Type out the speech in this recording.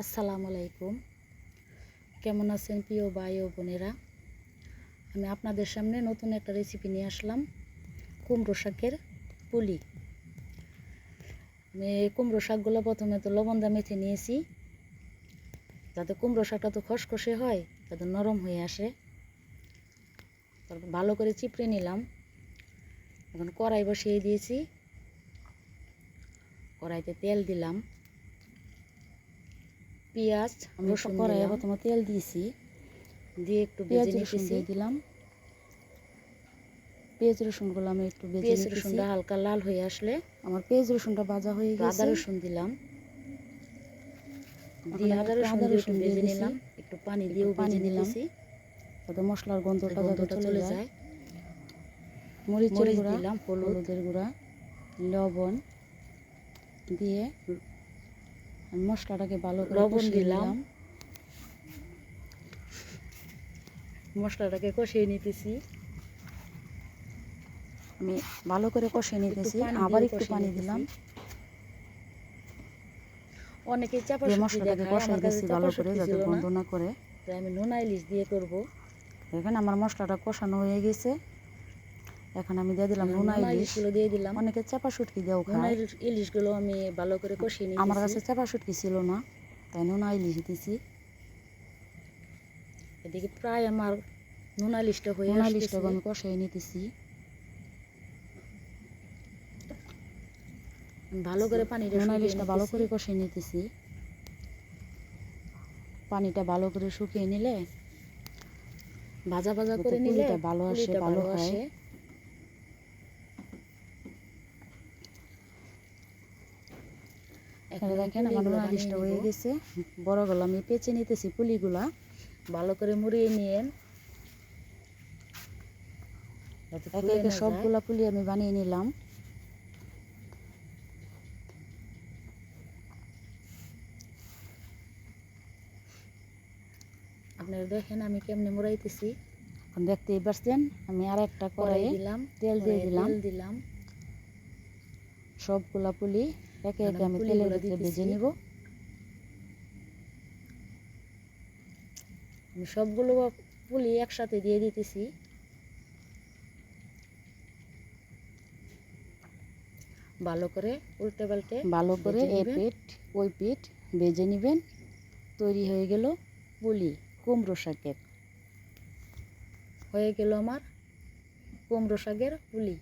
আসসালামু আলাইকুম। কেমন আছেন প্রিয় ভাই ও বোনেরা? আমি আপনাদের সামনে নতুন একটা রেসিপি নিয়ে আসলাম, কুমড়ো শাকের পুলি। আমি কুমড়ো শাকগুলো প্রথমে তো লবণ দিয়ে মেখে নিয়েছি, যাতে কুমড়ো শাকটা তো খসখসে হয়, যাতে নরম হয়ে আসে। তারপর ভালো করে চিপড়ে নিলাম। এখন কড়াই বসিয়ে দিয়েছি, কড়াইতে তেল দিলাম, পেঁয়াজ রসুন কড়াইয়ে প্রথমে তেল দিয়েছি, দিয়ে একটু পেঁয়াজ রসুন দিয়ে দিলাম। পেঁয়াজ রসুনগুলো আমি একটু ভেজে নিয়েছি। রসুনটা হালকা লাল হয়ে আসলে আমার পেঁয়াজ রসুনটা ভাজা হয়ে গেছে। আদা রসুন দিলাম, দিয়ে আদা রসুন ভেজে নিলাম, একটু পানি দিয়েও ভেজে নিলাম যাতে মশলার গন্ধটা চলে যায়। মরিচের গুঁড়া দিলাম, হলুদের গুঁড়া, লবণ দিয়ে মশলাটাকে ভালো করে কষিয়ে নিলাম। মশলাটাকে কষিয়ে নিতেছি, আমি ভালো করে কষিয়ে নিতেছি। আবার একটু পানি দিলাম। অনেকে চাপা মশলাটাকে কষিয়ে দিয়েছি ভালো করে, যাতে গন্ধ না করে। আমি নোনা ইলিশ দিয়ে করব। এখানে আমার মশলাটা কষানো হয়ে গেছে। এখন আমি দিয়ে দিলাম নোনা ইলিশগুলো দিয়ে দিলাম। অনেকে চাপা শুটকি দিয়েও খায়। ইলিশগুলো আমি ভালো করে কষিয়ে নিয়েছি। আমার কাছে চাপা শুটকি ছিল না, তাই নোনা ইলিশ দিয়েছি। এদিকে প্রায় আমার নোনা ইলিশটা হয়ে আসছে। নোনা ইলিশটাকে আমি কষিয়ে নিতেছি ভালো করে। নোনা ইলিশটা ভালো করে কষিয়ে নিতেছি। পানিটা ভালো করে শুকিয়ে নিলে, ভাজা ভাজা করে নিলে ভালো হয়। এখানে দেখেন আমার নোনা ইলিশটা হয়ে গেছে। বড়গুলো আমি পেঁচে নিতেছি, পুলিগুলা ভালো করে মুড়িয়ে নিয়ে একে একে সবগুলা পুলি আমি বানিয়ে নিলাম। আপনারা দেখেন আমি কেমনে মুড়াইতেছি। এখন দেখতেই পাচ্ছেন আমি আর একটা কড়াই দিলাম, তেল দিয়ে দিলাম। সবগুলা পুলি একে একে আমি তেলের ভিতরে ভেজে নিব। আমি সবগুলো পুলি একসাথে দিয়ে দিতেছি। ভালো করে উল্টে পাল্টে ভালো করে এই পিঠ ওই পিঠ ভেজে নেবেন। তৈরি হয়ে গেল পুলি কুমড়ো শাকের। হয়ে গেল আমার কুমড়ো শাকের পুলি।